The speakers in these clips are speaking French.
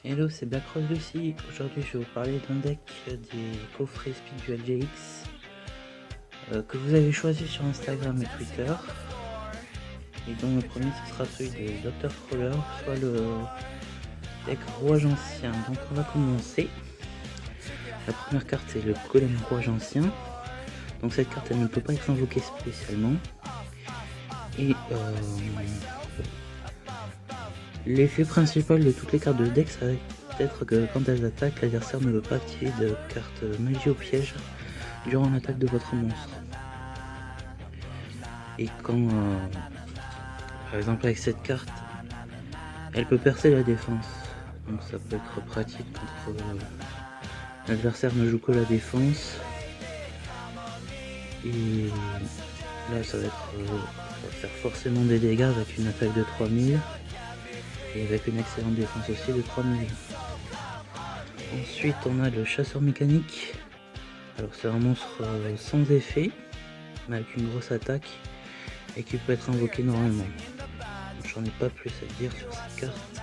Hello, c'est Black Rose Lucy. Aujourd'hui, je vais vous parler d'un deck des coffrets Speed Duel GX que vous avez choisi sur Instagram et Twitter. Et donc, le premier, ce sera celui de Dr. Crawler, soit le deck Rouage Ancien. Donc, on va commencer. La première carte, c'est le Golem Rouage Ancien. Donc, cette carte, elle ne peut pas être invoquée spécialement. Et l'effet principal de toutes les cartes de deck, ça va être que quand elles attaquent, l'adversaire ne veut pas activer de carte magie au piège durant l'attaque de votre monstre. Et quand, par exemple avec cette carte, elle peut percer la défense. Donc ça peut être pratique quand l'adversaire ne joue que la défense. Et là ça va faire forcément des dégâts avec une attaque de 3000. Et avec une excellente défense aussi de 3000. Ensuite on a le chasseur mécanique. Alors c'est un monstre sans effet, mais avec une grosse attaque et qui peut être invoqué normalement. J'en ai pas plus à dire sur cette carte.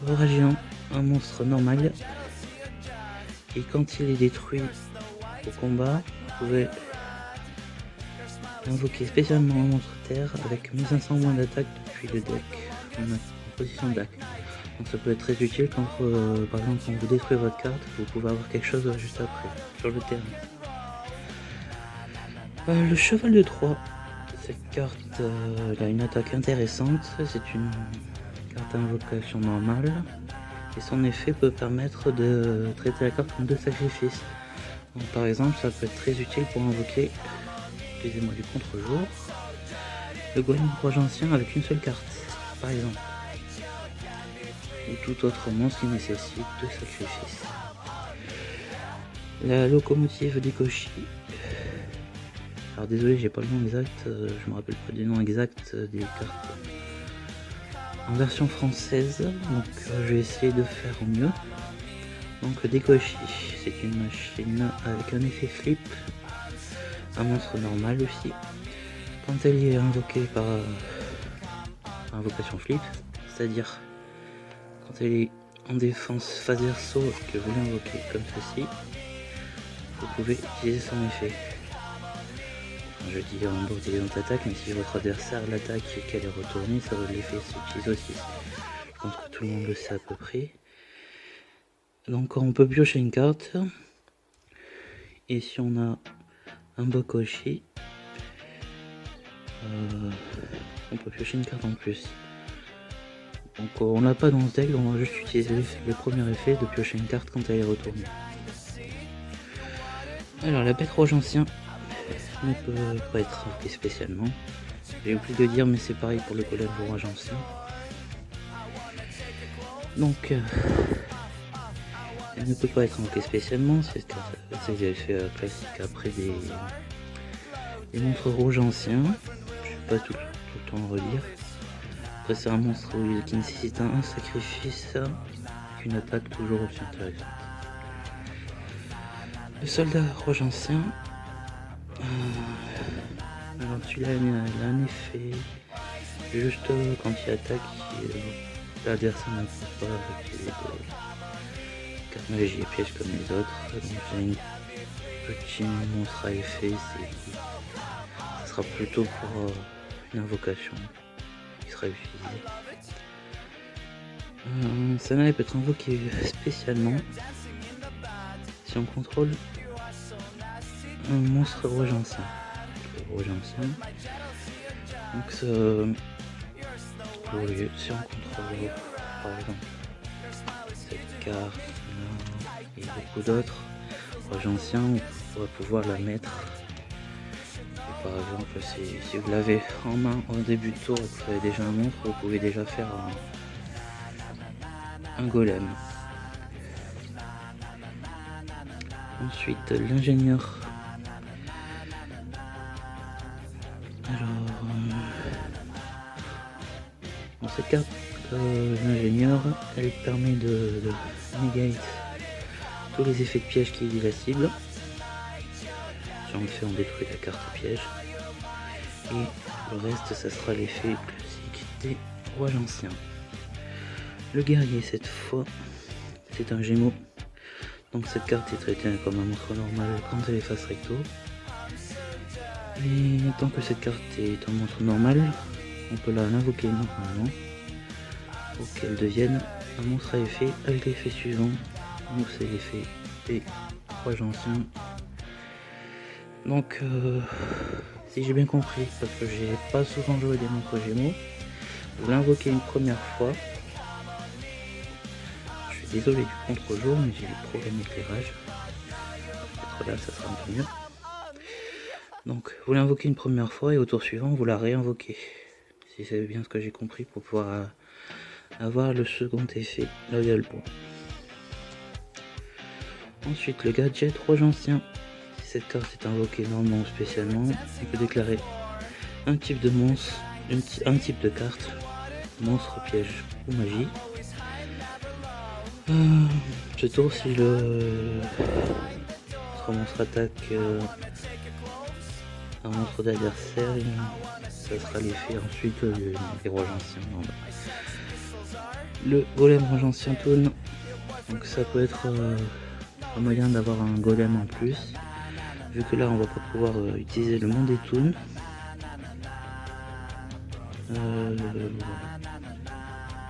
Aura géant, un monstre normal. Et quand il est détruit au combat, vous pouvez invoquer spécialement un monstre terre avec 1500 moins d'attaque depuis le deck en position deck. Donc ça peut être très utile quand par exemple quand vous détruisez votre carte, vous pouvez avoir quelque chose juste après sur le terrain. Le cheval de Troie, cette carte elle a une attaque intéressante, c'est une carte invocation normale et son effet peut permettre de traiter la carte comme deux sacrifices. Donc par exemple ça peut être très utile pour invoquer, excusez-moi, du contre-jour, le Golem Rouage Ancien avec une seule carte par exemple, ou tout autre monstre qui nécessite deux sacrifices. La locomotive d'Ikoshi. Alors désolé, j'ai pas le nom exact, je me rappelle pas du nom exact des cartes en version française, donc je vais essayer de faire au mieux. Donc Dekoshi, c'est une machine avec un effet flip, un monstre normal aussi. Quand elle est invoquée par invocation flip, c'est-à-dire quand elle est en défense phase verso et que vous l'invoquez comme ceci, vous pouvez utiliser son effet. Je dis en bord d'élément attaque, mais si votre adversaire l'attaque et qu'elle est retournée, ça va l'effet s'utilise aussi. Je pense que tout le monde le sait à peu près. Donc on peut piocher une carte. Et si on a un Bokoshi, on peut piocher une carte en plus. Donc on l'a pas dans ce deck, on va juste utiliser le premier effet de piocher une carte quand elle est retournée. Alors la bête rouge ancien ne peut pas être invoquée spécialement. J'ai oublié de dire, mais c'est pareil pour le Golem Rouage Ancien. Donc elle ne peut pas être invoquée spécialement, c'est l'effet classique après des monstres rouges anciens. Je ne vais pas tout le temps relire. Après c'est un monstre qui nécessite un sacrifice avec une attaque toujours aussi intéressante. Le soldat rouge ancien. Alors celui-là il a un effet juste quand il attaque, l'adversaire n'impose pas avec les cartes magie et pièges comme les autres. Donc j'ai une petit monstre à effet, ça sera plutôt pour une invocation qui sera utilisée. Celle-là peut être invoquée spécialement si on contrôle un monstre rouge ancien. Donc si on contrôle par exemple cette carte là et beaucoup d'autres rouge ancien, on va pouvoir la mettre. Et par exemple si vous l'avez en main au début de tour et que vous avez déjà un monstre, vous pouvez déjà faire un golem. Ensuite l'ingénieur. Alors dans cette carte l'ingénieur, elle permet de negate tous les effets de piège qui visent la cible. Si on le fait, on détruit la carte piège. Et le reste, ça sera l'effet classique des rouages anciens. Le guerrier cette fois, c'est un gémeau. Donc cette carte est traitée comme un monstre normal quand elle est face recto. Et tant que cette carte est un monstre normal, on peut l'invoquer normalement pour qu'elle devienne un monstre à effet avec l'effet suivant. Donc c'est l'effet des rouages anciens. Donc si j'ai bien compris, parce que j'ai pas souvent joué des monstres gémeaux, vous l'invoquez une première fois. Je suis désolé du contre-jour, mais j'ai des problèmes d'éclairage. Peut-être là ça sera un peu mieux. Donc vous l'invoquez une première fois et au tour suivant vous la réinvoquez. Si c'est bien ce que j'ai compris, pour pouvoir avoir le second effet, là il y a le point. Ensuite le gadget rouage ancien. Si cette carte est invoquée normalement ou spécialement, elle peut déclarer un type de monstre, un type de carte, monstre, piège ou magie. Ce tour, si le monstre attaque un monstre d'adversaire, ça sera l'effet ensuite des rouages anciens. Le golem rouage ancien tourne, donc ça peut être un moyen d'avoir un golem en plus, vu que là on va pas pouvoir utiliser le monde des toons. À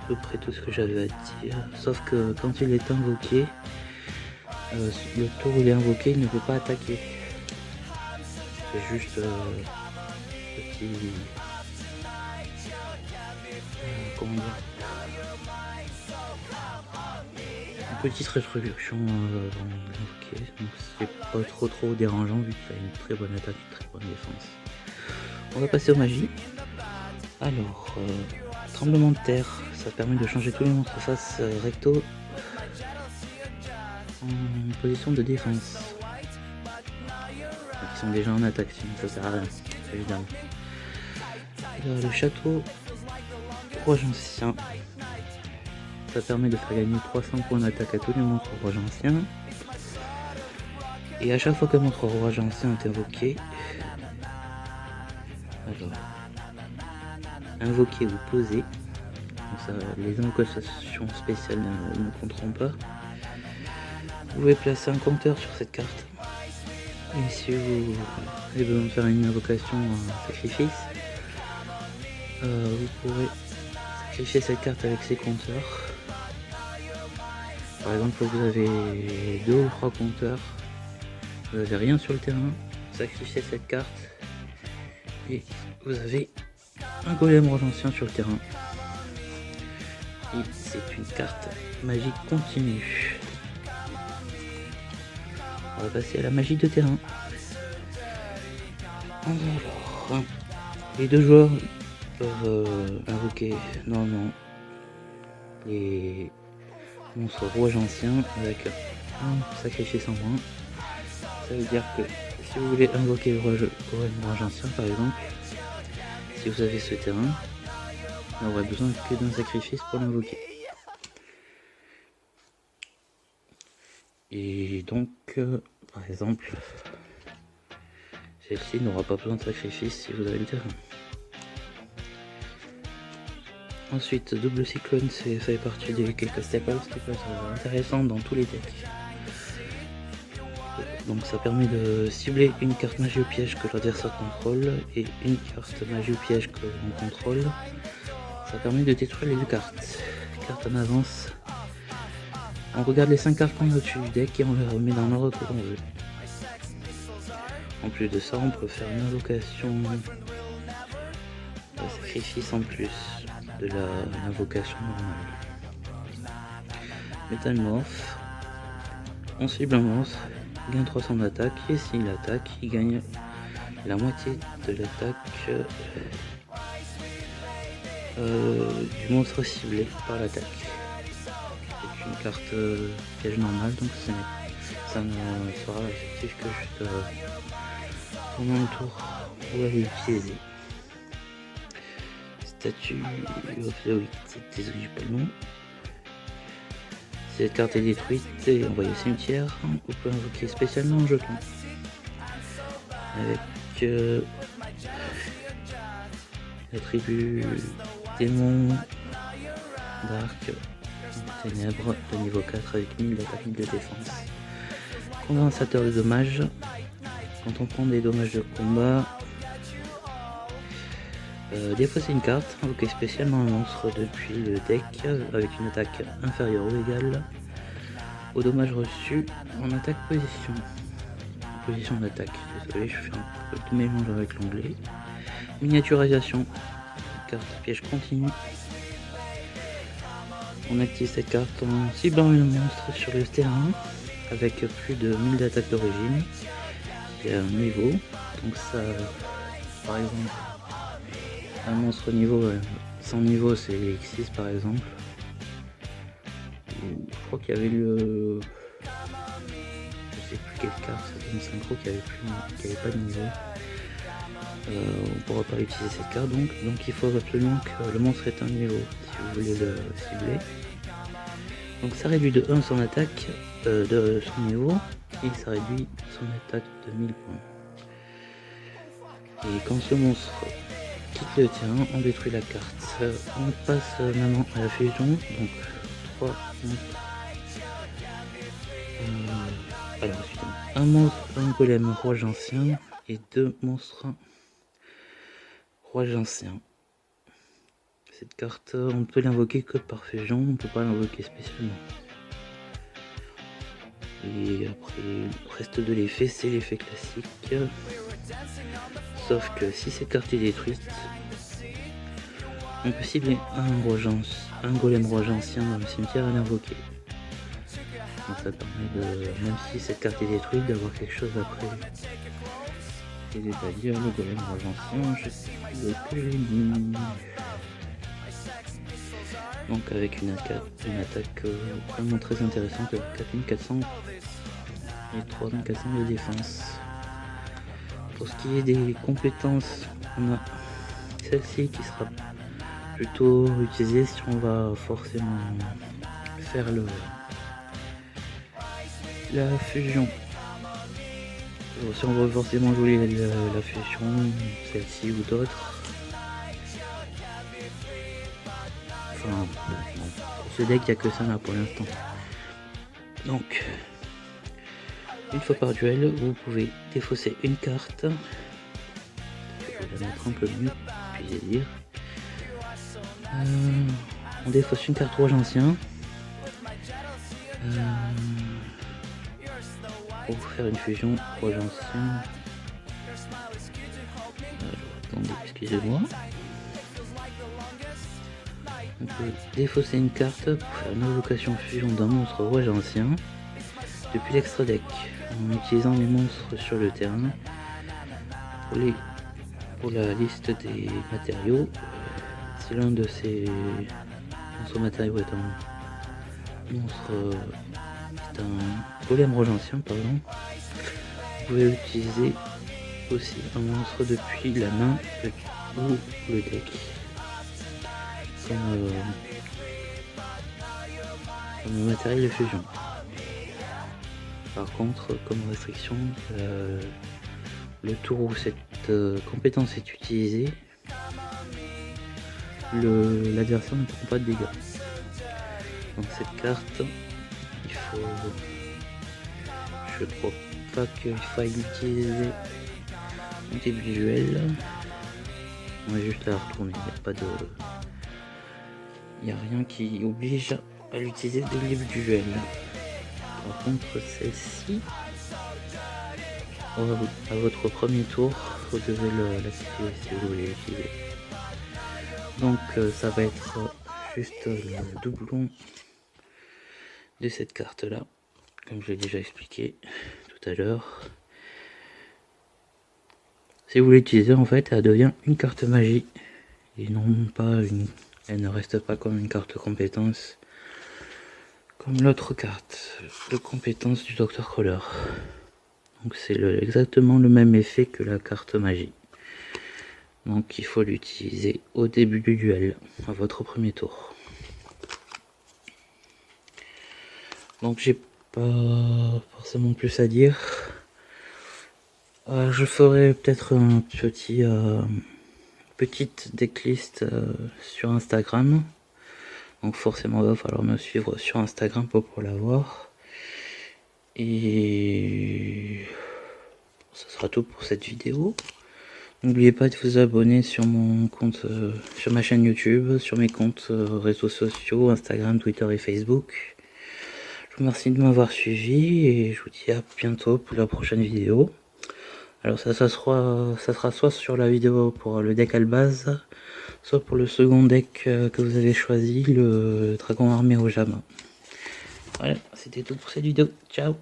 peu près tout ce que j'avais à dire, sauf que quand il est invoqué, le tour où il est invoqué, il ne peut pas attaquer. C'est juste petit... comment dire, une petite restriction dans l'invoqué, donc c'est pas trop dérangeant vu qu'il a une très bonne attaque, une très bonne défense. On va passer aux magies. Alors, tremblement de terre, ça permet de changer tous les monstres face recto en position de défense. Ils sont déjà en attaque, sinon ça sert à rien, évidemment. Alors, le château rouage ancien, ça permet de faire gagner 300 points d'attaque à tous les monstres rouage anciens. Et à chaque fois qu'un monstre rouage ancien est invoqué, alors, invoqué ou posé, donc ça, les invocations spéciales ne compteront pas. Vous pouvez placer un compteur sur cette carte. Et si vous avez besoin de faire une invocation en sacrifice, vous pourrez sacrifier cette carte avec ses compteurs. Par exemple, vous avez 2 ou 3 compteurs, vous n'avez rien sur le terrain, sacrifiez cette carte et vous avez un golem rouage ancien sur le terrain. Et c'est une carte magique continue. On va passer à la magie de terrain. Alors, les 2 joueurs peuvent invoquer normalement les monstres rouage anciens avec un sacrifice en moins. Ça veut dire que si vous voulez invoquer le rouage ancien par exemple, si vous avez ce terrain, on aurait besoin que d'un sacrifice pour l'invoquer. Et donc, par exemple, celle-ci n'aura pas besoin de sacrifice si vous avez le terrain. Ensuite, double cyclone, ça fait partie des quelques staples qui peuvent être intéressants dans tous les decks. Donc ça permet de cibler une carte magie ou piège que l'adversaire contrôle et une carte magie ou piège que l'on contrôle. Ça permet de détruire les 2 cartes. Cartes en avance. On regarde les 5 cartes qu'on a au-dessus du deck et on les remet dans l'ordre que l'on veut. En plus de ça, on peut faire une invocation de sacrifice en plus de l'invocation normale. Métamorphe. On cible un monstre, il gagne 300 d'attaque et s'il attaque, il gagne la moitié de l'attaque du monstre ciblé par l'attaque. C'est une carte piège normale, donc ça ne sera effectif que juste pendant le tour où elle est utilisée. Statue of the Week, désolé j'ai pas le nom. Si cette carte est détruite et envoyée au cimetière, vous pouvez invoquer spécialement un jeton. Avec l'attribut démon, dark, ténèbres de niveau 4 avec 1000 d'attaque, 1000 de défense. Condensateur de dommages. Quand on prend des dommages de combat, défausser une carte, invoquer spécialement un monstre depuis le deck avec une attaque inférieure ou égale au dommage reçu en attaque position. Position d'attaque, désolé, je fais un peu de mélange avec l'anglais. Miniaturisation, carte piège continue. On active cette carte en ciblant un monstre sur le terrain avec plus de 1000 d'attaque d'origine qui a un niveau. Donc ça, par exemple, un monstre niveau, sans niveau c'est X6 par exemple. Je crois qu'il y avait le... Je sais plus quelle carte, c'était une synchro qui avait pas de niveau. On pourra pas utiliser cette carte donc il faut absolument que le monstre ait un niveau si vous voulez le cibler. Donc ça réduit de 1 son attaque de son niveau et ça réduit son attaque de 1000 points. Et quand ce monstre quitte le terrain, on détruit la carte. On passe maintenant à la fusion, donc 3 monstres. Alors, un monstre, un golem rouge ancien et 2 monstres rouge ancien. Cette carte, on ne peut l'invoquer que par fusion, on ne peut pas l'invoquer spécialement. Et après, le reste de l'effet, c'est l'effet classique. Sauf que si cette carte est détruite, on peut cibler un golem rouge ancien dans le cimetière et l'invoquer. Donc ça permet de, même si cette carte est détruite, d'avoir quelque chose après. C'est-à-dire le golem rouge ancien, je sais plus lequel j'ai mis. Donc avec une attaque vraiment très intéressante, 4400 et 3400 de défense. Pour ce qui est des compétences, on a celle-ci qui sera plutôt utilisée si on va forcément faire la fusion. Si on veut forcément jouer la fusion, celle-ci ou d'autres. Enfin, pour ce deck, il n'y a que ça là pour l'instant. Donc, une fois par duel, vous pouvez défausser une carte. Je vais la mettre un peu mieux, puis dire. On défausse une carte rouge ancien. Pour faire une fusion rouge ancien. Attendez, excusez-moi. On peut défausser une carte pour faire une invocation fusion d'un monstre rouge ancien depuis l'extra deck en utilisant les monstres sur le terrain. Pour la liste des matériaux, si l'un de ces monstres matériaux est un monstre, est un golem rouge ancien, pardon, vous pouvez utiliser aussi un monstre depuis la main ou le deck. Comme matériel de fusion. Par contre, comme restriction, le tour où cette compétence est utilisée, l'adversaire ne prend pas de dégâts. Donc cette carte, il faut... Je crois pas qu'il faille l'utiliser au début du duel. On va juste la retourner, il n'y a rien qui oblige à l'utiliser dès le début du duel. Par contre, celle-ci, à votre premier tour, vous devez l'activer si vous voulez l'utiliser. Donc ça va être juste le doublon de cette carte là, comme je l'ai déjà expliqué tout à l'heure. Si vous voulez l'utiliser, en fait, elle devient une carte magie et non pas elle ne reste pas comme une carte compétence comme l'autre carte de compétence du Dr. Crawler. Donc c'est exactement le même effet que la carte magie. Donc il faut l'utiliser au début du duel, à votre premier tour. Donc j'ai pas forcément plus à dire. Je ferai peut-être un petite decklist sur Instagram. Donc forcément il va falloir me suivre sur Instagram pour l'avoir. Et ça sera tout pour cette vidéo. N'oubliez pas de vous abonner sur mon compte, sur ma chaîne YouTube, sur mes comptes réseaux sociaux, Instagram, Twitter et Facebook. Je vous remercie de m'avoir suivi et je vous dis à bientôt pour la prochaine vidéo. Alors ça sera soit sur la vidéo pour le deck Albaz, soit pour le second deck que vous avez choisi, le Dragon Armé au Jama. Voilà, c'était tout pour cette vidéo. Ciao!